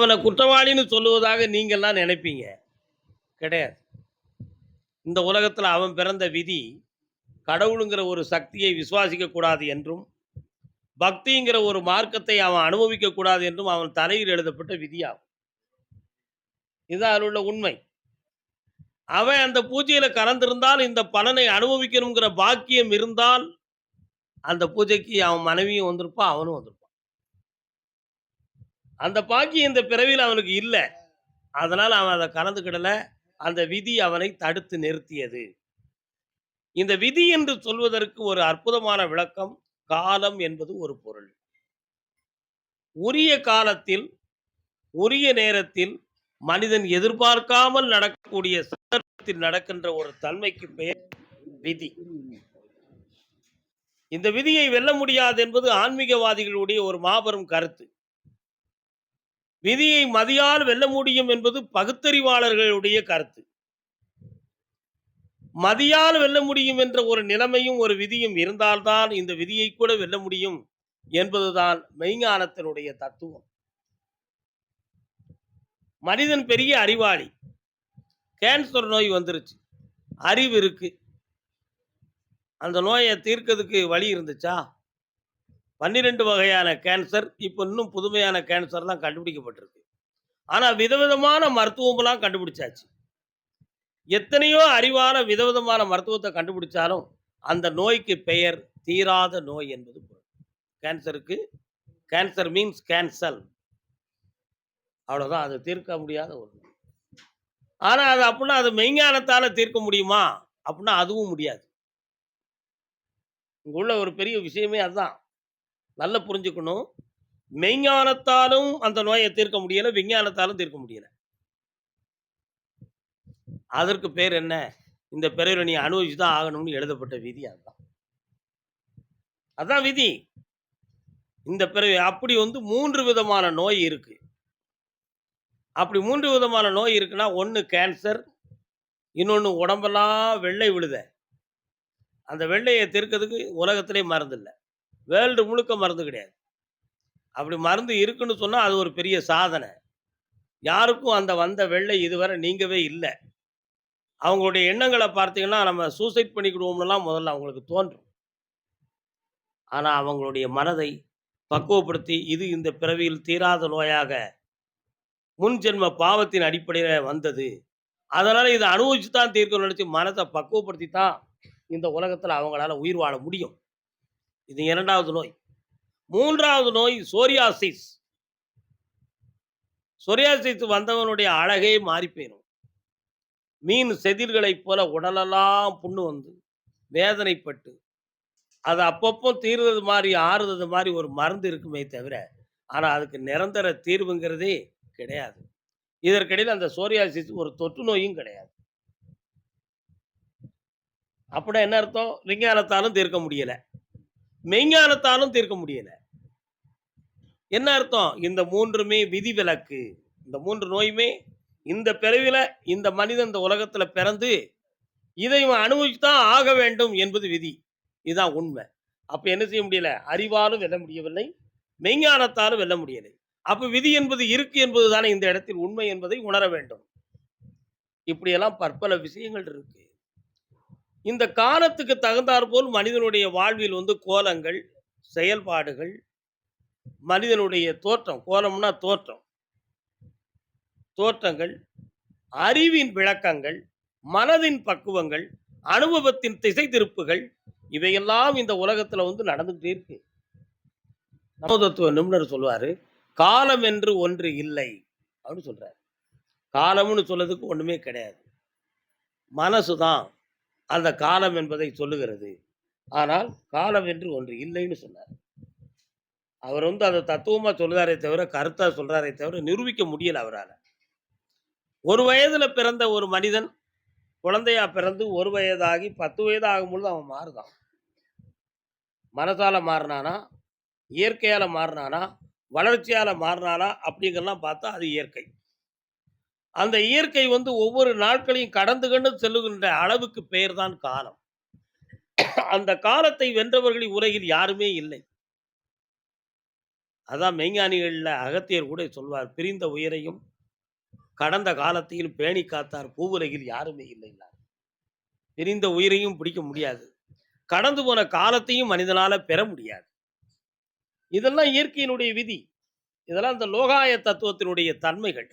அவனை குற்றவாளின்னு சொல்லுவதாக நீங்கள்லாம் நினைப்பீங்க. கிடையாது. இந்த உலகத்தில் அவன் பிறந்த விதி கடவுளுங்கிற ஒரு சக்தியை விசுவாசிக்க கூடாது என்றும், பக்திங்கிற ஒரு மார்க்கத்தை அவன் அனுபவிக்க கூடாது என்றும் அவன் தலையில் எழுதப்பட்ட விதியாகும். இதுதான் அதில் உள்ள உண்மை. அவன் அந்த பூஜையில கலந்திருந்தால் இந்த பலனை அனுபவிக்கணுங்கிற பாக்கியம் இருந்தால் அந்த பூஜைக்கு அவன் மனைவியும் வந்திருப்பான், அவனும் வந்திருப்பான். அந்த பாக்கியம் இந்த பிறவியில் அவனுக்கு இல்லை. அதனால அவன் அதை கலந்துக்கிடல. அந்த விதி அவனை தடுத்து நிறுத்தியது. இந்த விதி என்று சொல்வதற்கு ஒரு அற்புதமான விளக்கம், காலம் என்பது ஒரு பொருள். உரிய காலத்தில், உரிய நேரத்தில் மனிதன் எதிர்பார்க்காமல் நடக்கக்கூடிய சந்தர்ப்பத்தில் நடக்கின்ற ஒரு தன்மைக்கு பெயர் விதி. இந்த விதியை வெல்ல முடியாது என்பது ஆன்மீகவாதிகளுடைய ஒரு மாபெரும் கருத்து. விதியை மதியால் வெல்ல முடியும் என்பது பகுத்தறிவாளர்களுடைய கருத்து. மதியால் வெல்ல முடியும் என்ற ஒரு நிலைமையும் ஒரு விதியும் இருந்தால்தான் இந்த விதியை கூட வெல்ல முடியும் என்பதுதான் மெய்ஞானத்தினுடைய தத்துவம். மனிதன் பெரிய அறிவாளி. கேன்சர் நோய் வந்துருச்சு, அறிவு இருக்கு. அந்த நோயை தீர்க்கிறதுக்கு வழி இருந்துச்சா? 12 வகையான கேன்சர், இப்போ இன்னும் புதுமையான கேன்சர்லாம் கண்டுபிடிக்கப்பட்டிருக்கு. ஆனால் விதவிதமான மருத்துவம்லாம் கண்டுபிடிச்சாச்சு. எத்தனையோ அறிவான விதவிதமான மருத்துவத்தை கண்டுபிடிச்சாலும் அந்த நோய்க்கு பெயர் தீராத நோய் என்பது பொருள். கேன்சருக்கு கேன்சர் மீன்ஸ் கேன்சல், அவ்வளோதான். அது தீர்க்க முடியாத ஒரு நோய். ஆனால் அது அப்படின்னா அது மெய்ஞானத்தால் தீர்க்க முடியுமா அப்படின்னா அதுவும் முடியாது. இங்கே உள்ள ஒரு பெரிய விஷயமே அதுதான். நல்லா புரிஞ்சுக்கணும். மெய்ஞானத்தாலும் அந்த நோயை தீர்க்க முடியலை, விஞ்ஞானத்தாலும் தீர்க்க முடியலை. அதற்கு பேர் என்ன? இந்த பிறவில நீ அனுபவிச்சு தான் ஆகணும்னு எழுதப்பட்ட விதி. அதுதான் அதான் விதி. இந்த பிறவி அப்படி 3 விதமான நோய் இருக்கு. அப்படி 3 விதமான நோய் இருக்குன்னா, ஒன்று கேன்சர், இன்னொன்று உடம்பெல்லாம் வெள்ளை விழுத. அந்த வெள்ளையை தீர்க்கிறதுக்கு உலகத்திலே மருந்து இல்லை, வேர்ல்டு முழுக்க மருந்து கிடையாது. அப்படி மருந்து இருக்குன்னு சொன்னால் அது ஒரு பெரிய சாதனை. யாருக்கும் அந்த வந்த வெள்ளை இதுவரை நீங்கவே இல்லை. அவங்களுடைய எண்ணங்களை பார்த்தீங்கன்னா, நம்ம சூசைட் பண்ணிக்கிடுவோம்லாம் முதல்ல அவங்களுக்கு தோன்றும். ஆனால் அவங்களுடைய மனதை பக்குவப்படுத்தி, இது இந்த பிறவியில் தீராத நோயாக முன் ஜென்ம பாவத்தின் அடிப்படையில் வந்தது, அதனால் இதை அனுபவிச்சு தான் தீர்க்கணும்னு நினச்சி மனதை பக்குவப்படுத்தி தான் இந்த உலகத்தில் அவங்களால உயிர் வாழ முடியும். இது 2வது நோய். 3வது நோய் சோரியாசிஸ். சோரியாசிஸ் வந்தவனுடைய அழகே மாறி போயிடும். மீன் செதில்களைப் போல உடலெல்லாம் புண்ணு வந்து வேதனைப்பட்டு அது அப்பப்போ தீர்றது மாதிரி ஆறுறது மாதிரி ஒரு மருந்து இருக்குமே தவிர, ஆனால் அதுக்கு நிரந்தர தீர்வுங்கிறதே கிடையாது. இதற்கிடையில் அந்த சோரியாசிஸ் ஒரு தொற்று நோயும் கிடையாது. அப்படின்னா என்ன அர்த்தம்? விஞ்ஞானத்தாலும் தீர்க்க முடியல, மெய்ஞானத்தாலும் தீர்க்க முடியல. என்ன அர்த்தம்? இந்த 3மே விதிவிலக்கு. இந்த 3 நோயுமே இந்த பிறவில இந்த மனிதன் இந்த உலகத்தில் பிறந்து இதை அனுபவிச்சு தான் ஆக வேண்டும் என்பது விதி. இதுதான் உண்மை. அப்போ என்ன செய்ய முடியல? அறிவாலும் வெல்ல முடியவில்லை, மெய்ஞானத்தாலும் வெல்ல முடியலை. அப்போ விதி என்பது இருக்கு என்பது தானே இந்த இடத்தில் உண்மை என்பதை உணர வேண்டும். இப்படியெல்லாம் பற்பல விஷயங்கள் இருக்கு. இந்த காலத்துக்கு தகுந்தாற்போல் மனிதனுடைய வாழ்வில் கோலங்கள், செயல்பாடுகள், மனிதனுடைய தோற்றம், கோலம்னா தோற்றம், தோற்றங்கள், அறிவின் விளக்கங்கள், மனதின் பக்குவங்கள், அனுபவத்தின் திசை திருப்புகள், இவையெல்லாம் இந்த உலகத்தில் நடந்துகிட்டே இருக்கு. நமதத்துவ நிபுணர் சொல்லுவாரு, காலம் என்று ஒன்று இல்லை அப்படின்னு சொல்றாரு. காலம்னு சொல்றதுக்கு ஒண்ணுமே கிடையாது. மனசுதான் அந்த காலம் என்பதை சொல்லுகிறது. ஆனால் காலம் என்று ஒன்று இல்லைன்னு சொன்னார். அவர் அதை தத்துவமா சொல்றாரே தவிர, கருத்தா சொல்றாரே தவிர நிரூபிக்க முடியல அவரால். ஒரு வயதுல பிறந்த ஒரு மனிதன் குழந்தையா பிறந்து 1 வயதாகி 10 வயது ஆகும்பொழுது அவன் மாறுதான். மனசால மாறினானா, இயற்கையால மாறினானா, வளர்ச்சியால மாறினானா அப்படிங்கெல்லாம் பார்த்தா அது இயற்கை. அந்த இயற்கை ஒவ்வொரு நாட்களையும் கடந்து கண்டு செல்லுகின்ற அளவுக்கு பெயர் தான் காலம். அந்த காலத்தை வென்றவர்கள் உலகில் யாருமே இல்லை. அதான் மெய்ஞானிகள்ல அகத்தியர் கூட சொல்வார், "பிரிந்த உயிரையும் கடந்த காலத்தையும் பேணி காத்தார் பூவுலகில் யாருமே இல்லைன்னார்." பிரிந்த உயிரையும் பிடிக்க முடியாது. கடந்து போன காலத்தையும் மனிதனால பெற முடியாது. இதெல்லாம் இயற்கையினுடைய விதி. இதெல்லாம் இந்த லோகாய தத்துவத்தினுடைய தன்மைகள்.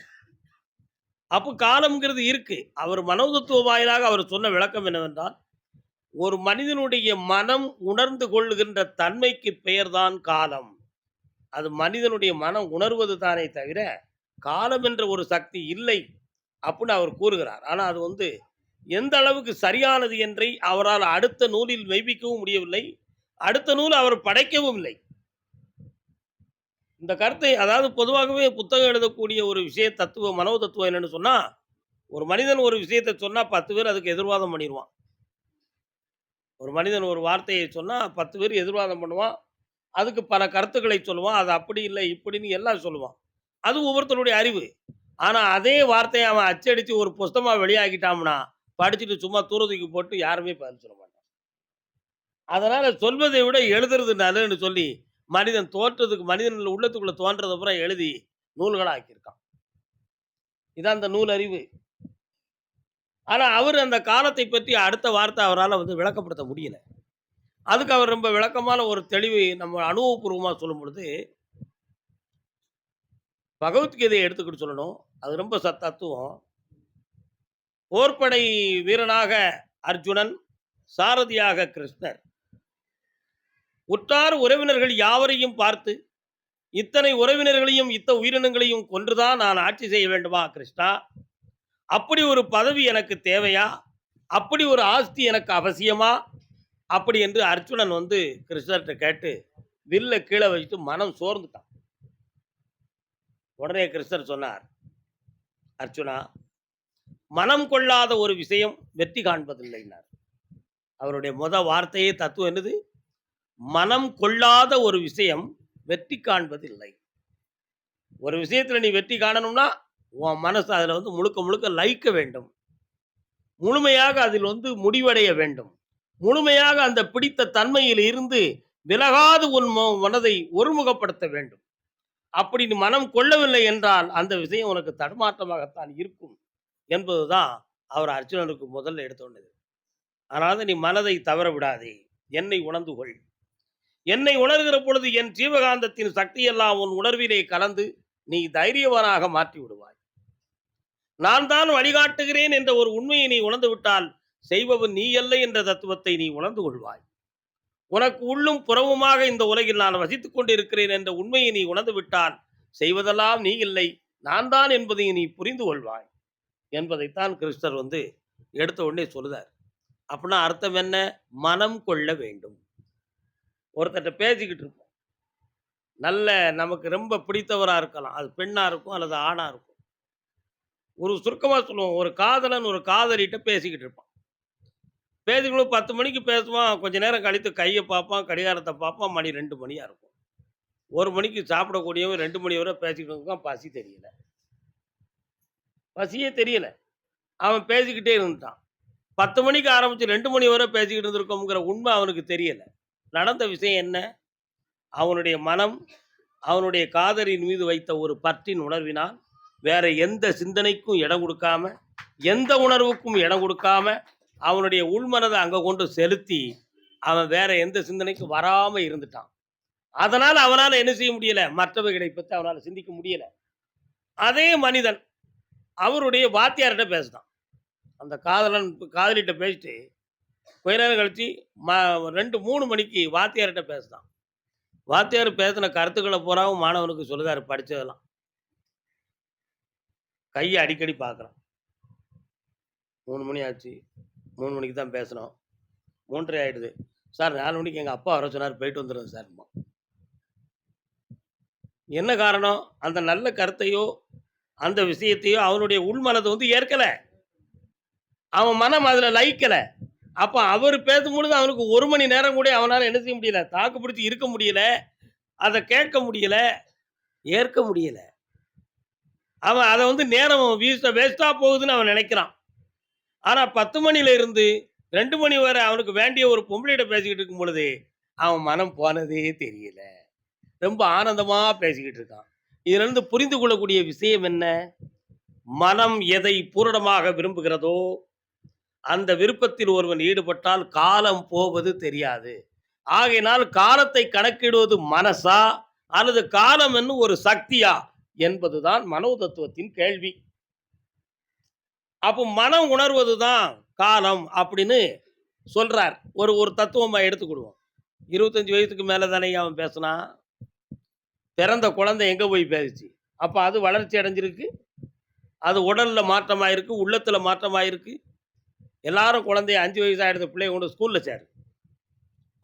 அப்ப காலம்ங்கிறது இருக்கு. அவர் மனோதத்துவ வாயிலாக அவர் சொன்ன விளக்கம் என்னவென்றால், ஒரு மனிதனுடைய மனம் உணர்ந்து கொள்ளுகின்ற தன்மைக்கு பெயர்தான் காலம். அது மனிதனுடைய மனம் உணர்வது தானே தவிர, காலம் என்ற ஒரு சக்தி இல்லை அப்படின்னு அவர் கூறுகிறார். ஆனா அது எந்த அளவுக்கு சரியானது என்றை அவரால் அடுத்த நூலில் மெய்ப்பிக்கவும் முடியவில்லை. அடுத்த நூல் அவர் படைக்கவும் இல்லை. இந்த கருத்தை அதாவது பொதுவாகவே புத்தகம் எழுதக்கூடிய ஒரு தத்துவம், மனோ தத்துவம் என்னன்னு சொன்னா, ஒரு மனிதன் ஒரு விஷயத்த சொன்னா 10 பேர் அதுக்கு எதிர்வாதம் பண்ணிருவான். ஒரு மனிதன் ஒரு வார்த்தையை சொன்னா 10 பேர் எதிர்வாதம் பண்ணுவான். அதுக்கு பல கருத்துக்களை சொல்லுவான். அது அப்படி இல்லை, இப்படின்னு எல்லாம் சொல்லுவான். அது ஒவ்வொருத்தருடைய அறிவு. ஆனா அதே வார்த்தைய அவன் அச்சடிச்சு ஒரு புஸ்தகமா வெளியாக்கிட்டாம்னா, படிச்சுட்டு சும்மா தூர தூக்கி போட்டு யாருமே பதில் சொல்ல மாட்டாங்க. அதனால சொல்வதை விட எழுதுறது நல்லதுன்னு சொல்லி, மனிதன் உள்ளத்துக்குள்ள தோன்றத பூரா எழுதி நூல்களா ஆக்கியிருக்கான். இதான் அந்த நூல் அறிவு. ஆனா அவரு அந்த காலத்தை பற்றி அடுத்த வார்த்தை அவரால விளக்கப்படுத்த முடியல. அதுக்கு அவர் ரொம்ப விளக்கமான ஒரு தெளிவு நம்ம அனுபவபூர்வமா சொல்லும்பொழுது, பகவத்கீதையை எடுத்துக்கிட்டு சொல்லணும். அது ரொம்ப தத்துவம். போர்ப்படை வீரனாக அர்ஜுனன், சாரதியாக கிருஷ்ணர். உற்றார் உறவினர்கள் யாவரையும் பார்த்து, இத்தனை உறவினர்களையும், உயிரினங்களையும் கொன்றுதான் நான் ஆட்சி செய்ய வேண்டுமா கிருஷ்ணா? அப்படி ஒரு பதவி எனக்கு தேவையா? அப்படி ஒரு ஆஸ்தி எனக்கு அவசியமா? அப்படி என்று அர்ஜுனன் கிருஷ்ணர்ட்ட கேட்டு, வில்ல கீழ வச்சுட்டு மனம் சோர்ந்துட்டான். உடனே கிருஷ்ணர் சொன்னார், "அர்ஜுனா, மனம் கொள்ளாத ஒரு விஷயம் வெற்றி காண்பதில்லைன்னார்." அவருடைய வார்த்தையே தத்துவம் என்னது? மனம் கொள்ளாத ஒரு விஷயம் வெற்றி காண்பதில்லை. ஒரு விஷயத்துல நீ வெற்றி காணணும்னா, உன் மனசு அதுல முழுக்க முழுக்க லயிக்க வேண்டும். முழுமையாக அதில் முடிவடைய வேண்டும். முழுமையாக அந்த பிடித்த தன்மையில் இருந்து விலகாது உன் மனதை ஒருமுகப்படுத்த வேண்டும். அப்படி நீ மனம் கொள்ளவில்லை என்றால் அந்த விஷயம் உனக்கு தடுமாற்றமாகத்தான் இருக்கும் என்பதுதான் அவர் அர்ஜுனனுக்கு முதல்ல எடுத்தோன்னது. அதனால நீ மனதை தவற விடாதே. என்னை உணர்ந்து கொள். என்னை உணர்கிற பொழுது என் ஜீவகாந்தத்தின் சக்தியெல்லாம் உன் உணர்விலே கலந்து நீ தைரியவனாக மாற்றி விடுவாய். நான் தான் வழிகாட்டுகிறேன் என்ற ஒரு உண்மையை நீ உணர்ந்து விட்டால் செய்பவன் நீ அல்ல என்ற தத்துவத்தை நீ உணர்ந்து கொள்வாய். உனக்கு உள்ளும் புறமுமாக இந்த உலகில் நான் வசித்துக் கொண்டிருக்கிறேன் என்ற உண்மையை நீ உணர்ந்து விட்டால் செய்வதெல்லாம் நீ இல்லை, நான் தான் என்பதை நீ புரிந்து கொள்வாய் என்பதைத்தான் கிருஷ்ணர் எடுத்த உடனே சொல்லுதார். அப்படின்னா அர்த்தம் என்ன? மனம் கொள்ள வேண்டும். ஒருத்தட்ட பேசிக்கிட்டு இருப்போம். நல்ல நமக்கு ரொம்ப பிடித்தவரா இருக்கலாம். அது பெண்ணா இருக்கும் அல்லது ஆணா இருக்கும். ஒரு சுருக்கமா சொல்லுவோம். ஒரு காதலன் ஒரு காதலிட்ட பேசிக்கிட்டு இருப்பான். பேசிக்கணும் 10 மணிக்கு பேசுவான். கொஞ்ச நேரம் கழித்து கைய பார்ப்பான், கடிகாரத்த பார்ப்பான். மணி 2 மணியா இருக்கும். 1 மணிக்கு சாப்பிடக்கூடியவன் 2 மணி வரை பேசிக்கிட்டு இருக்கான். பசி தெரியல. பசியே தெரியல. அவன் பேசிக்கிட்டே இருந்துட்டான். 10 மணிக்கு ஆரம்பிச்சு 2 மணி வரை பேசிக்கிட்டு இருந்திருக்கோம்ங்கிற உண்மை அவனுக்கு தெரியல. நடந்த விஷயம் என்ன? அவனுடைய மனம், அவனுடைய காதலின் மீது வைத்த ஒரு பற்றின் உணர்வினால், வேற எந்த சிந்தனைக்கும் இடம் கொடுக்காம, எந்த உணர்வுக்கும் இடம் கொடுக்காம, அவனுடைய உள்மனதை அங்க கொண்டு செலுத்தி, அவன் வேற எந்த சிந்தனைக்கும் வராம இருந்துட்டான். அதனால அவனால என்ன செய்ய முடியல? மற்றவைகளை பத்தி அவனால சிந்திக்க முடியல. அதே மனிதன் அவருடைய வாத்தியார்ட்ட பேசினான். அந்த காதலிட்ட பேசிட்டு கொஞ்ச நேரம் கழிச்சு 2, 3 மணிக்கு வாத்தியார்ட்ட பேசினான். வாத்தியார் பேசின கருத்துக்களை பூராவும் மாணவனுக்கு சொல்லுதாரு படிச்சதெல்லாம். கையை அடிக்கடி பார்க்குறான். 3 மணி ஆச்சு. 3 மணிக்கு தான் பேசினோம். 3:30 ஆயிடுது. சார் 4 மணிக்கு எங்கள் அப்பா வர சொன்னார், போயிட்டு வந்துடுறேன் சார். என்ன காரணம்? அந்த நல்ல கருத்தையோ அந்த விஷயத்தையோ அவனுடைய உள்மனது ஏற்கல. அவன் மனம் அதில் லயிக்கல. அப்போ அவர் பேசும்பொழுது அவனுக்கு 1 மணி நேரம் கூட அவனால் என்ன செய்ய முடியல, தாக்கு பிடிச்சி இருக்க முடியல, அதை கேட்க முடியல, ஏற்க முடியல. அவன் அதை நேரம் வேஸ்டா போகுதுன்னு அவன் நினைக்கிறான். ஆனா 10 மணில இருந்து 2 மணி வரை அவனுக்கு வேண்டிய ஒரு பொம்பளையிட்ட பேசிக்கிட்டு இருக்கும் பொழுது அவன் மனம் போனதே தெரியல. ரொம்ப ஆனந்தமா பேசிக்கிட்டு இருக்கான். இதிலிருந்து புரிந்து கொள்ளக்கூடிய விஷயம் என்ன? மனம் எதை பூரணமாக விரும்புகிறதோ, அந்த விருப்பத்தில் ஒருவன் ஈடுபட்டால் காலம் போவது தெரியாது. ஆகையினால் காலத்தை கணக்கிடுவது மனசா? அல்லது காலம் என்னும் ஒரு சக்தியா? என்பதுதான் மனோ தத்துவத்தின் கேள்வி. அப்போ மனம் உணர்வது தான் காலம் அப்படின்னு சொல்றார். ஒரு ஒரு தத்துவமா எடுத்துக்கிடுவோம். 25 வயசுக்கு மேல தானேய்யா அவன் பேசுனான். பிறந்த குழந்தை எங்க போய் பேசுச்சு? அப்ப அது வளர்ச்சி அடைஞ்சிருக்கு. அது உடல்ல மாற்றமாயிருக்கு, உள்ளத்துல மாற்றமாயிருக்கு. எல்லாரும் குழந்தைய 5 வயசு ஆயிடுது பிள்ளைய கொண்டு ஸ்கூல்ல சேரு.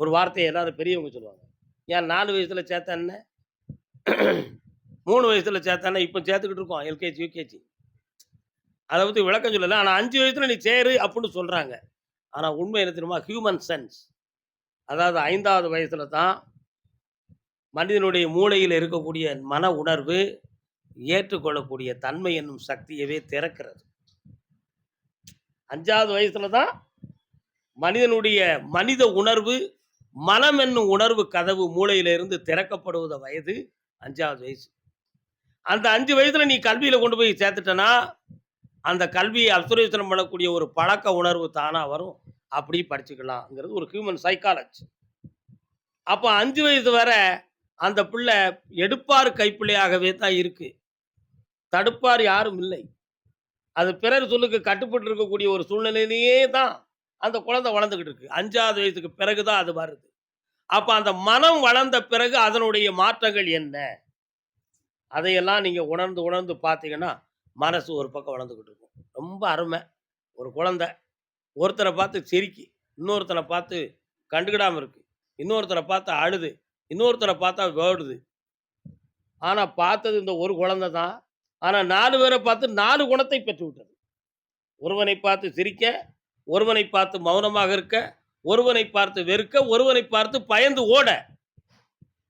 ஒரு வார்த்தைய எல்லாரும் பெரியவங்க சொல்லுவாங்க. ஏன் 4 வயசுல சேர்த்தா என்ன? 3 வயசுல சேர்த்தா என்ன? இப்ப சேர்த்துக்கிட்டு இருக்கோம். LKG, UKG. அத பத்தி விளக்கம் சொல்லல. ஆனா 5 வயசுல நீ சேரு அப்படின்னு சொல்றாங்க. ஆனா உண்மை என்ன தெரியுமா? Human sense. அதாவது 5வது வயசுல தான் மனிதனுடைய மூளையில இருக்கக்கூடிய மன உணர்வு, ஏற்றுக்கொள்ளக்கூடிய தன்மை என்னும் சக்தியவே திறக்கிறது. 5வது வயசுல தான் மனிதனுடைய மனித உணர்வு, மனம் என்னும் உணர்வு கதவு மூளையிலிருந்து திறக்கப்படுவத வயது 5வது வயசு. அந்த 5 வயசுல நீ கல்வியில கொண்டு போய் சேர்த்துட்டனா, அந்த கல்வியை அப்சர்வேஷன் பண்ணக்கூடிய ஒரு பழக்க உணர்வு தானா வரும். அப்படி படிச்சுக்கலாம்ங்கிறது ஒரு ஹியூமன் சைக்காலஜி. அப்ப 5 வயசு வர அந்த பிள்ளை எடுப்பார் கைப்பிள்ளையாகவே தான் இருக்கு. தடுப்பார் யாரும் இல்லை. அது பிறர் சொல்லுக்கு கட்டுப்பட்டு இருக்கக்கூடிய ஒரு சூழ்நிலையிலேயே தான் அந்த குழந்தை வளர்ந்துகிட்டு இருக்கு. 5வது வயசுக்கு பிறகு தான் அது வருது. அப்ப அந்த மனம் வளர்ந்த பிறகு அதனுடைய மாற்றங்கள் என்ன? அதையெல்லாம் நீங்க உணர்ந்து உணர்ந்து பார்த்தீங்கன்னா, மனசு ஒரு பக்கம் வளர்ந்துகிட்டு இருக்கும். ரொம்ப அருமை. ஒரு குழந்தை ஒருத்தர பார்த்து சிரிக்கி, இன்னொருத்தன பார்த்து கண்டுக்கிடாம இருக்கு. இன்னொருத்தர பார்த்து அழுது, இன்னொருத்தர பார்த்தா ஓடுது. ஆனா பார்த்தது இந்த ஒரு குழந்தை தான். ஆனா 4 பேர பார்த்து 4 குணத்தை பெற்றுவிட்டது. ஒருவனை பார்த்து சிரிக்க, ஒருவனை பார்த்து மௌனமாக இருக்க, ஒருவனை பார்த்து வெறுக்க, ஒருவனை பார்த்து பயந்து ஓட.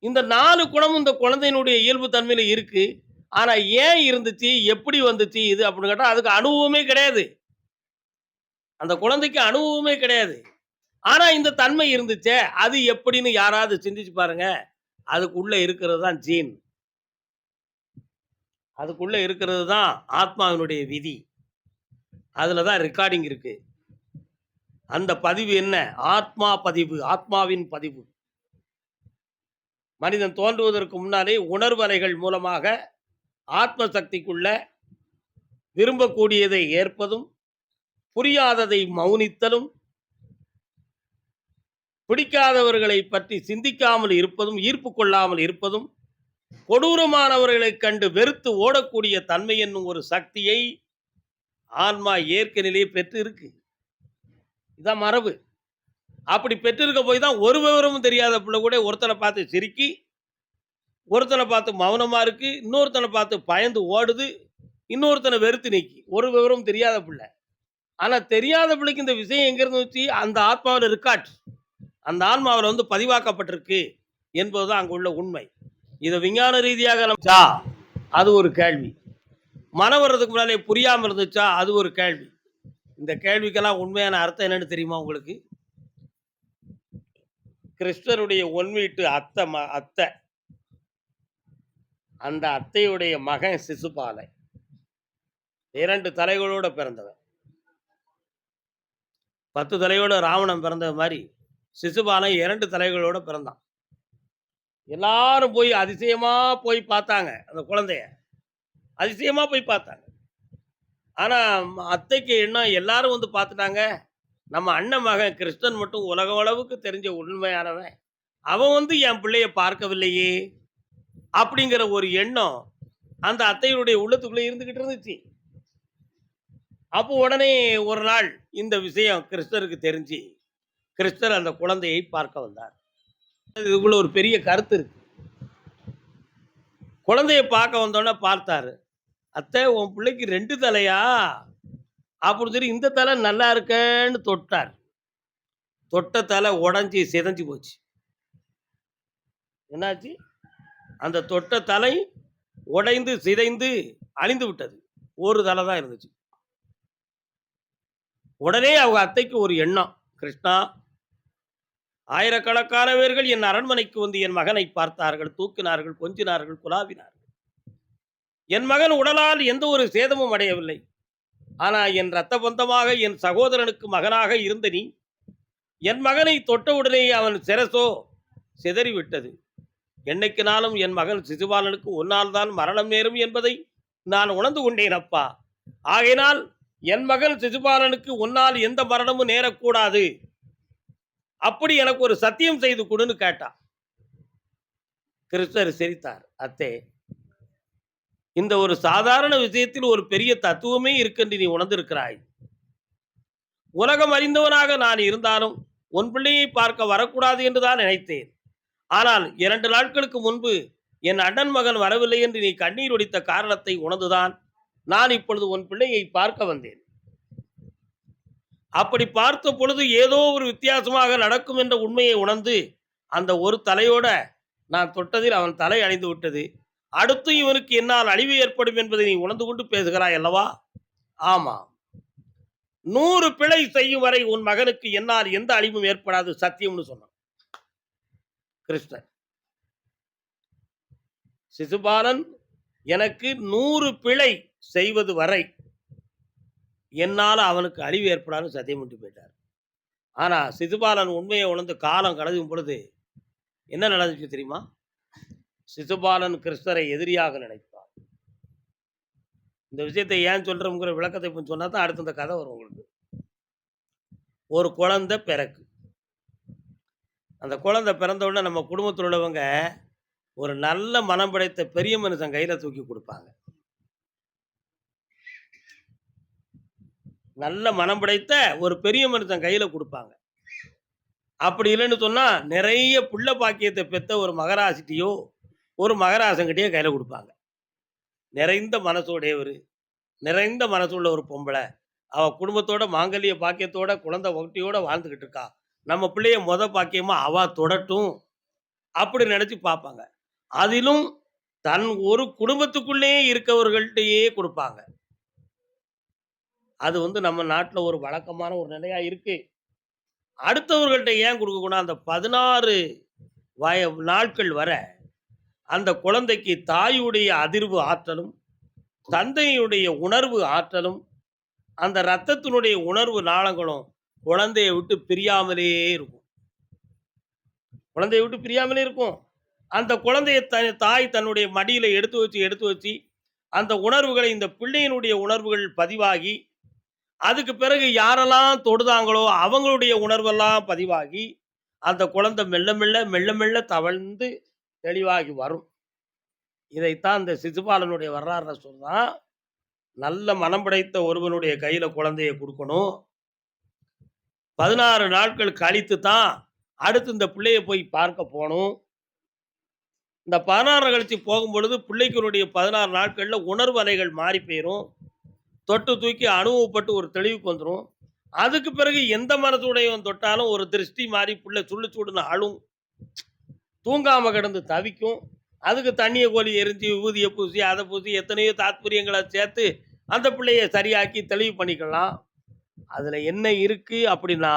இந்த 4 குணமும் இந்த குழந்தையினுடைய இயல்பு தன்மையில இருக்கு. ஆனா ஏன் இருந்துச்சு? எப்படி வந்துச்சு இது அப்படின்னு கேட்டா, அதுக்கு அனுபவமே கிடையாது. அந்த குழந்தைக்கு அனுபவமே கிடையாது. ஆனா இந்த தன்மை இருந்துச்சே, அது எப்படின்னு யாராவது சிந்திச்சு பாருங்க. அதுக்குள்ள இருக்கிறது தான் ஜீன். அதுக்குள்ள இருக்கிறது தான் ஆத்மாவினுடைய விதி. அதுல தான் ரெக்கார்டிங் இருக்கு. அந்த பதிவு என்ன? ஆத்மா பதிவு, ஆத்மாவின் பதிவு. மனிதன் தோன்றுவதற்கு முன்னாலே உணர்வு அலைகள் மூலமாக ஆத்ம சக்திக்குள்ள விரும்பக்கூடியதை ஏற்பதும், புரியாததை மௌனித்தலும், பிடிக்காதவர்களை பற்றி சிந்திக்காமல் இருப்பதும், ஈர்ப்பு கொள்ளாமல் இருப்பதும், கொடூரமானவர்களைக் கண்டு வெறுத்து ஓடக்கூடிய தன்மை என்னும் ஒரு சக்தியை ஆன்மா ஏற்கனவே பெற்று இருக்கு. இதான் மரபு. அப்படி பெற்றிருக்க போய் தான் ஒரு விவரமும் தெரியாத பிள்ளை கூட ஒருத்தனை பார்த்து சிரிக்கி, ஒருத்தனை பார்த்து மௌனமா இருக்கு, இன்னொருத்தனை பார்த்து பயந்து ஓடுது, இன்னொருத்தனை வெறுத்து நிக்கி. ஒரு விவரமும் தெரியாத பிள்ளை. ஆனா தெரியாத பிள்ளைக்கு இந்த விஷயம் எங்கிருந்து வந்துச்சு? அந்த ஆத்மாவுல ரெக்கார்ட். அந்த ஆன்மாவுல வந்து பதிவாக்கப்பட்டிருக்கு என்பதுதான் அங்க உள்ள உண்மை. இத விஞ்ஞான ரீதியாக நமச்சா அது ஒரு கேள்வி. மனம் வர்றதுக்கு முன்னாலே புரியாம இருந்துச்சா? அது ஒரு கேள்வி. இந்த கேள்விக்கெல்லாம் உண்மையான அர்த்தம் என்னன்னு தெரியுமா உங்களுக்கு? கிருஷ்ணருடைய ஒன்வீட்டு அத்தை. அந்த அத்தையுடைய மகன் சிசுபாலன். 2 தலைகளோட பிறந்தவன். 10 தலையோட ராவணன் பிறந்தது மாரி, சிசுபாலன் 2 தலைகளோட பிறந்தான். எல்லாரும் போய் அதிசயமா போய் பார்த்தாங்க அந்த குழந்தைய. அதிசயமா போய் பார்த்தாங்க. ஆனா அத்தைக்கு எண்ணம் எல்லாரும் வந்து பார்த்துட்டாங்க. நம்ம அண்ணன் மகன் கிருஷ்ணன் மட்டும் உலகம் அளவுக்கு தெரிஞ்ச உண்மையானவன். அவன் வந்து என் பிள்ளைய பார்க்கவில்லையே! அப்படிங்கிற ஒரு எண்ணம் அந்த அத்தையுடைய உள்ளத்துக்குள்ள இருந்துகிட்டு இருந்துச்சு. அப்போ உடனே ஒரு நாள் இந்த விஷயம் கிருஷ்ணருக்கு தெரிஞ்சு, கிருஷ்ணர் அந்த குழந்தையை பார்க்க வந்தார். இதுக்குள்ள ஒரு பெரிய கருத்து இருக்கு. குழந்தைய பார்க்க வந்தோனே பார்த்தாரு. "அத்தை உன் பிள்ளைக்கு 2 தலையா?" அப்படின்னு சொல்லி இந்த தலை நல்லா இருக்கேன்னு தொட்டார். தொட்ட தலை உடைஞ்சு சிதைஞ்சு போச்சு. என்னாச்சு? அந்த தொட்ட தலை உடைந்து சிதைந்து அழிந்து விட்டது. ஒரு தலை தான் இருந்துச்சு. உடனே அவங்க அத்தைக்கு ஒரு எண்ணம். கிருஷ்ணா, ஆயிரக்கணக்கானவர்கள் என் அரண்மனைக்கு வந்து என் மகனை பார்த்தார்கள், தூக்கினார்கள், கொஞ்சினார்கள், குலாவினார்கள். என் மகன் உடலால் எந்த ஒரு சேதமும் அடையவில்லை. ஆனா என் இரத்த பந்தமாக என் சகோதரனுக்கு மகனாக இருந்த நீ, என் மகனை தொட்டவுடனே அவன் சிரசோ சிதறிவிட்டது. என்னைக்குனாலும் என் மகன் சிசுபாலனுக்கு உன்னால் தான் மரணம் நேரும் என்பதை நான் உணர்ந்து கொண்டேன் அப்பா. ஆகையினால் என் மகன் சிசுபாலனுக்கு உன்னால் எந்த மரணமும் நேரக்கூடாது. அப்படி எனக்கு ஒரு சத்தியம் செய்து கொடுன்னு கேட்டா. கிருஷ்ணர் சிரித்தார். அத்தே, இந்த ஒரு சாதாரண விஷயத்தில் ஒரு பெரிய தத்துவமே இருக்கென்று நீ உணர்ந்திருக்கிறாய். உலகம் அறிந்தவனாக நான் இருந்தாலும் உன் பிள்ளையை பார்க்க வரக்கூடாது என்றுதான் நினைத்தேன். ஆனால் 2 நாட்களுக்கு முன்பு என் அண்ணன் மகன் வரவில்லை என்று நீ கண்ணீர் வடித்த காரணத்தை உணர்ந்துதான் நான் இப்பொழுது உன் பிள்ளையை பார்க்க வந்தேன். அப்படி பார்த்த பொழுது ஏதோ ஒரு வித்தியாசமாக நடக்கும் என்ற உண்மையை உணர்ந்து அந்த ஒரு தலையோட நான் தொட்டதில் அவன் தலை அடைந்து விட்டது. அடுத்து இவனுக்கு என்னால் அழிவு ஏற்படும் என்பதை நீ உணர்ந்து கொண்டு பேசுகிறாய் அல்லவா? ஆமா. 100 பிழை செய்யும் வரை உன் மகனுக்கு என்னால் எந்த அழிவும் ஏற்படாது, சத்தியம்னு சொன்னான் கிருஷ்ணன். சிசுபாலன் எனக்கு 100 பிழை செய்வது வரை என்னால் அவனுக்கு அழிவு ஏற்படாது சத்தியம் பண்ணிட்டு போயிட்டார். ஆனா சிசுபாலன் உண்மையை உணர்ந்து காலம் கடக்கும் பொழுது என்ன நடந்துச்சு தெரியுமா? சிசுபாலன் கிருஷ்ணரை எதிரியாக நினைத்தார். இந்த விஷயத்தை ஏன் சொல்றோம்ங்கிற விளக்கத்தை சொன்னா தான் அடுத்த இந்த கதை வரும் உங்களுக்கு. ஒரு குழந்தை பிறக்கு. அந்த குழந்தை பிறந்த உடனே நம்ம குடும்பத்தில் உள்ளவங்க ஒரு நல்ல மனம் படைத்த பெரிய மனுஷன் கையில தூக்கி கொடுப்பாங்க. நல்ல மனம் படைத்த ஒரு பெரிய மனுஷன் கையில கொடுப்பாங்க. அப்படி இல்லைன்னு சொன்னா நிறைய புள்ள பாக்கியத்தை பெத்த ஒரு மகராசிட்டியோ ஒரு மகராசங்கிட்டயோ கையில கொடுப்பாங்க. நிறைந்த மனசுடையவர், நிறைந்த மனசுள்ள ஒரு பொம்பளை, அவ குடும்பத்தோட மாங்கல்ய பாக்கியத்தோட குழந்தை ஒட்டியோட வாழ்ந்துகிட்டு இருக்கா, நம்ம பிள்ளைய பாக்கியமா அவ தொடட்டும் அப்படி நினைச்சு பார்ப்பாங்க. அதிலும் தன் ஒரு குடும்பத்துக்குள்ளே இருக்கவர்கள்ட்டயே கொடுப்பாங்க. அது நம்ம நாட்டில் ஒரு வழக்கமான ஒரு நிலையா இருக்கு. அடுத்தவர்கள்ட்ட ஏன் கொடுக்கக்கூடாது? அந்த 16 நாட்கள் வர அந்த குழந்தைக்கு தாயுடைய அதிர்வு ஆற்றலும், தந்தையுடைய உணர்வு ஆற்றலும், அந்த இரத்தத்தினுடைய உணர்வு நாளங்களும் குழந்தையை விட்டு பிரியாமலே இருக்கும். குழந்தையை விட்டு பிரியாமலே இருக்கும். அந்த குழந்தையை தாய் தன்னுடைய மடியில எடுத்து வச்சு அந்த உணர்வுகளை இந்த பிள்ளையினுடைய உணர்வுகள் பதிவாகி, அதுக்கு பிறகு யாரெல்லாம் தொடுதாங்களோ அவங்களுடைய உணர்வெல்லாம் பதிவாகி அந்த குழந்தை மெல்ல மெல்ல மெல்ல மெல்ல தவழ்ந்து தெளிவாகி வரும். இதைத்தான் இந்த சிசுபாலனுடைய வரலாறுல சொல்றான். நல்ல மனம் படைத்த ஒருவனுடைய கையில குழந்தையை கொடுக்கணும். 16 நாட்கள் கழித்து தான் அடுத்து இந்த பிள்ளையை போய் பார்க்க போகணும். இந்த 16 கழிச்சு போகும்பொழுது பிள்ளைகளுடைய 16 நாட்கள்ல உணர்வு அலைகள் மாறி போயிரும். தொட்டு தூக்கி அனுபவப்பட்டு ஒரு தெளிவுக்கு வந்துடும். அதுக்கு பிறகு எந்த மனசுடையவன் தொட்டாலும் ஒரு திருஷ்டி மாறி பிள்ளை சுள்ளு சூடுன்னு அழும், தூங்காம கிடந்து தவிக்கும். அதுக்கு தண்ணியை கோலி எரிஞ்சு விபூதியை பூசி அதை பூசி எத்தனையோ தாத்பரியங்களை சேர்த்து அந்த பிள்ளையை சரியாக்கி தெளிவு பண்ணிக்கலாம். அதில் என்ன இருக்கு அப்படின்னா,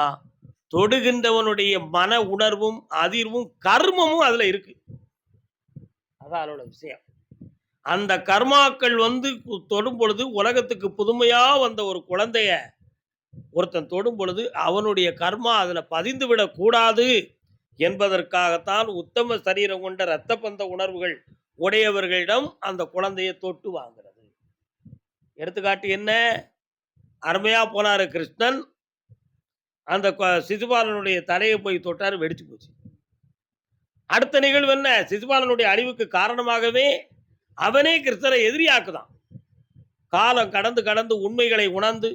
தொடுகின்றவனுடைய மன உணர்வும் அதிர்வும் கர்மமும் அதில் இருக்கு. அதான் அதோட விஷயம். அந்த கர்மாக்கள் தொடும் பொழுது உலகத்துக்கு புதுமையா வந்த ஒரு குழந்தைய ஒருத்தன் தொடும் பொழுது அவனுடைய கர்மா அதில் பதிந்து விடக்கூடாது என்பதற்காகத்தான் உத்தம சரீரம் கொண்ட இரத்த பந்த உணர்வுகள் உடையவர்களிடம் அந்த குழந்தையை தொட்டு வாங்கிறது. எடுத்துக்காட்டு என்ன? அருமையா போனாரு கிருஷ்ணன். அந்த சிசுபாலனுடைய தலையை போய் தொட்டாரு, வெடிச்சு போச்சு. அடுத்த நிகழ்வு என்ன? சிசுபாலனுடைய அழிவுக்கு காரணமாகவே அவனே கிருஷ்ணரை எதிரியாக்குதான். காலம் கடந்து கடந்து உண்மைகளை உணர்ந்து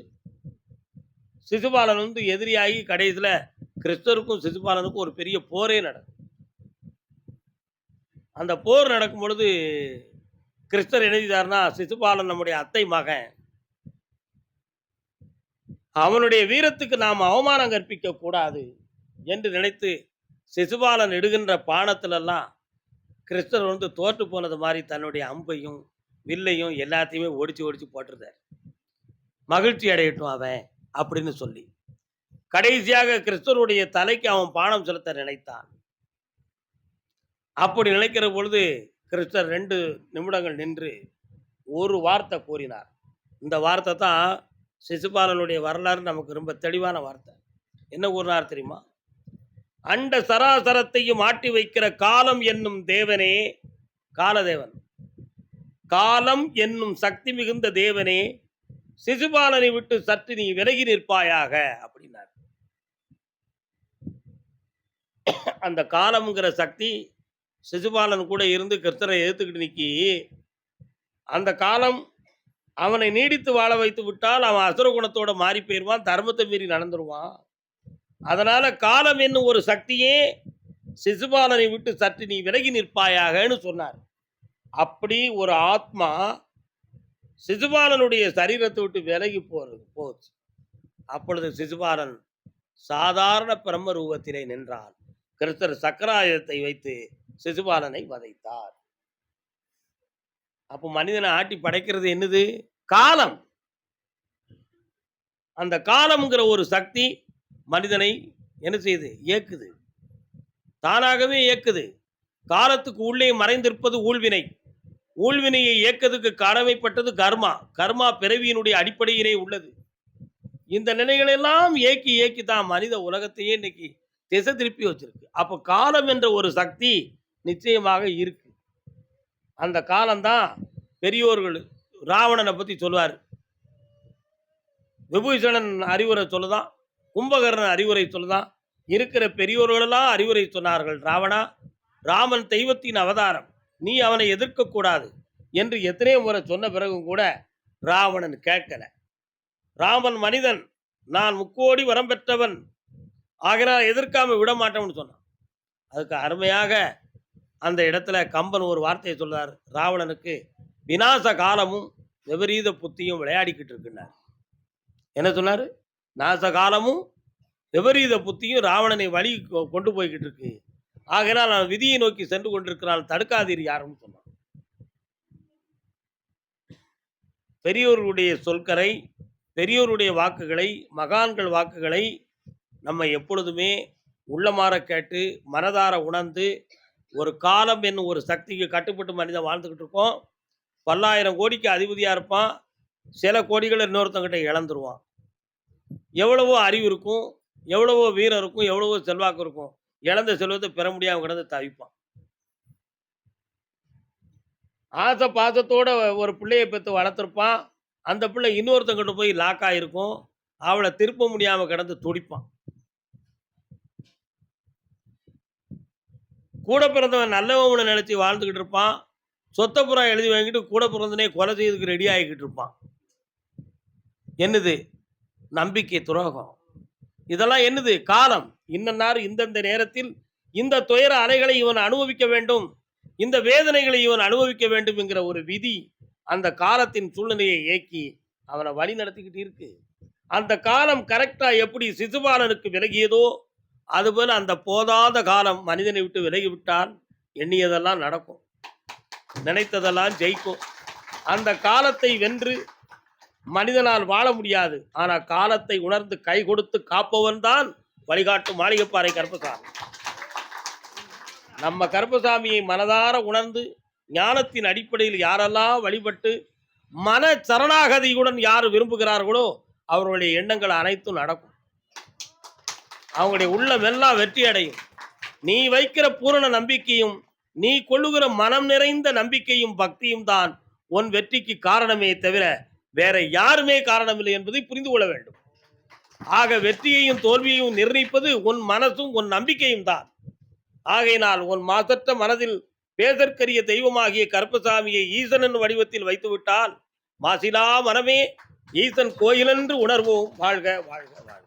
சிசுபாலன் எதிரியாகி கடைசியில் கிருஷ்ணருக்கும் சிசுபாலனுக்கும் ஒரு பெரிய போரே நடக்கும். அந்த போர் நடக்கும் பொழுது கிருஷ்ணர் எழுதிட்டார்னா, சிசுபாலன் நம்முடைய அத்தை மகன், அவனுடைய வீரத்துக்கு நாம் அவமானம் கற்பிக்க கூடாது என்று நினைத்து சிசுபாலன் இடுகின்ற பானத்திலெல்லாம் கிருஷ்ணர் தோற்று போனது மாதிரி தன்னுடைய அம்பையும் வில்லையும் எல்லாத்தையுமே ஒடிச்சு ஒடிச்சு போட்டுருந்தார். மகிழ்ச்சி அடையட்டும் அவன் அப்படின்னு சொல்லி. கடைசியாக கிறிஸ்துவனுடைய தலைக்கு அவன் பானம் செலுத்த நினைத்தான். அப்படி நினைக்கிற பொழுது கிறிஸ்தர் 2 நிமிடங்கள் நின்று ஒரு வார்த்தை கூறினார். இந்த வார்த்தை தான் சிசுபாலனுடைய வரலாறு நமக்கு ரொம்ப தெளிவான வார்த்தை. என்ன கூறினார் தெரியுமா? அண்ட சராசரத்தையும் ஆட்டி வைக்கிற காலம் என்னும் தேவனே, காலதேவன், காலம் என்னும் சக்தி மிகுந்த தேவனே, சிசுபாலனை விட்டு சற்று நீ விலகி நிற்பாயாக அப்படின்னார். அந்த காலம்ங்கிற சக்தி சிசுபாலன் கூட இருந்து கிறிஸ்தரை எதிர்த்துக்கிட்டு நிக்கி, அந்த காலம் அவனை நீடித்து வாழ வைத்து விட்டால் அவன் அசுர குணத்தோட மாறி போயிடுவான், தர்மத்தை மீறி நடந்துருவான். அதனால காலம் என்னும் ஒரு சக்தியே சிசுபாலனை விட்டு சற்று நீ விலகி நிற்பாயாகன்னு சொன்னார். அப்படி ஒரு ஆத்மா சிசுபாலனுடைய சரீரத்தை விட்டு விலகி போச்சு. அப்பொழுது சிசுபாலன் சாதாரண பிரம்ம ரூபத்திலே நின்றான். கிறிஸ்தர் சக்கராயுதத்தை வைத்து சிசுபாலனை வதைத்தார். அப்போ மனிதனை ஆட்டி படைக்கிறது என்னது? காலம். அந்த காலம்ங்கிற ஒரு சக்தி மனிதனை என்ன செய்யுது? இயக்குது, தானாகவே இயக்குது. காலத்துக்கு உள்ளே மறைந்திருப்பது ஊழ்வினை. ஊழ்வினையை இயக்கத்துக்கு கடமைப்பட்டது கர்மா. கர்மா பிறவியினுடைய அடிப்படையிலே உள்ளது. இந்த நிலைகளெல்லாம் ஏக்கி ஏக்கி தான் மனித உலகத்தையே இன்னைக்கு திசை திருப்பி வச்சிருக்கு. அப்போ காலம் என்ற ஒரு சக்தி நிச்சயமாக இருக்கு. அந்த காலம்தான் பெரியோர்கள் ராவணனை பற்றி சொல்லுவார். விபூஷணன் அறிவுரை சொல்லுதான், கும்பகர்ணன் அறிவுரை சொல்லுதான், இருக்கிற பெரியோர்களெல்லாம் அறிவுரை சொன்னார்கள். ராவணா, ராமன் தெய்வத்தின் அவதாரம், நீ அவனை எதிர்க்கக்கூடாது என்று எத்தனையோ முறை சொன்ன பிறகும் கூட ராவணன் கேட்கல. ராமன் மனிதன், நான் 3 கோடி வரம் பெற்றவன், ஆகினால் எதிர்க்காம விட மாட்டோம்னு சொன்னான். அதுக்கு அருமையாக அந்த இடத்துல கம்பன் ஒரு வார்த்தையை சொல்றார். ராவணனுக்கு விநாச காலமும் விபரீத புத்தியும் விளையாடிக்கிட்டு இருக்குன்னார். என்ன சொன்னார்? நாச காலமும் விபரீத புத்தியும் ராவணனை வழி கொண்டு போய்கிட்டு இருக்கு, ஆகினால் நான் விதியை நோக்கி சென்று கொண்டிருக்கிறான், தடுக்காதீர் யாருன்னு சொன்னான். பெரியோர்களுடைய சொற்களை, பெரியோருடைய வாக்குகளை, மகான்கள் வாக்குகளை நம்ம எப்பொழுதுமே உள்ளமாற கேட்டு மனதார உணர்ந்து, ஒரு காலம் என்னும் ஒரு சக்திக்கு கட்டுப்பட்டு மனிதன் வாழ்ந்துக்கிட்டு இருக்கோம். 10,000 கோடிக்கு அதிபதியாக இருப்பான், சில கோடிகளை இன்னொருத்தங்கிட்ட இழந்துருவான். எவ்வளவோ அறிவு இருக்கும், எவ்வளவோ வீரம் இருக்கும், எவ்வளவோ செல்வாக்கு இருக்கும், இழந்த செல்வத்தை பெற முடியாமல் கிடந்து தவிப்பான். ஆசை பாசத்தோட ஒரு பிள்ளையை பெற்று வளர்த்துருப்பான், அந்த பிள்ளை இன்னொருத்தங்கிட்ட போய் லாக் ஆகிருக்கும், அவளை திருப்ப முடியாமல் கிடந்து துடிப்பான். கூட பிறந்தவன் நல்லவனை நினச்சி வாழ்ந்துக்கிட்டு இருப்பான், சொத்தப்புறம் எழுதி வாங்கிட்டு கூட பிறந்தனே கொலை செய்யறதுக்கு ரெடி ஆகிக்கிட்டு இருப்பான். என்னது? நம்பிக்கை துரோகம். இதெல்லாம் என்னது? காலம். இன்னன்னார் இந்தந்த நேரத்தில் இந்த துயர அலைகளை இவன் அனுபவிக்க வேண்டும், இந்த வேதனைகளை இவன் அனுபவிக்க வேண்டும் என்கிற ஒரு விதி அந்த காலத்தின் சூழ்நிலையை இயக்கி அவனை வழி நடத்திக்கிட்டு இருக்கு. அந்த காலம் கரெக்டா எப்படி சிசுபாலனுக்கு விலகியதோ அதுபோல அந்த போதாத காலம் மனிதனை விட்டு விலகிவிட்டால் எண்ணியதெல்லாம் நடக்கும், நினைத்ததெல்லாம் ஜெயிக்கும். அந்த காலத்தை வென்று மனிதனால் வாழ முடியாது. ஆனால் காலத்தை உணர்ந்து கை கொடுத்து காப்பவன் தான் வழிகாட்டும் மாளிகைப்பாறை கருப்பசாமி. நம்ம கருப்பசாமியை மனதார உணர்ந்து ஞானத்தின் அடிப்படையில் யாரெல்லாம் வழிபட்டு மன சரணாகதியுடன் யார் விரும்புகிறார்களோ அவர்களுடைய எண்ணங்கள் அனைத்தும் நடக்கும். அவங்களுடைய உள்ளமெல்லாம் வெற்றி அடையும். நீ வைக்கிற பூரண நம்பிக்கையும் நீ கொள்ளுகிற மனம் நிறைந்த நம்பிக்கையும் பக்தியும் தான் உன் வெற்றிக்கு காரணமே தவிர வேற யாருமே காரணமில்லை என்பதை புரிந்து கொள்ள வேண்டும். ஆக வெற்றியையும் தோல்வியையும் நிர்ணயிப்பது உன் மனசும் உன் நம்பிக்கையும் தான். ஆகையினால் உன் மாசற்ற மனதில் பேசற்கரிய தெய்வமாகிய கருப்பசாமியை ஈசனின் வடிவத்தில் வைத்துவிட்டால் மாசிலா மனமே ஈசன் கோயிலென்று உணர்வோம். வாழ்க வாழ்க வாழ்க.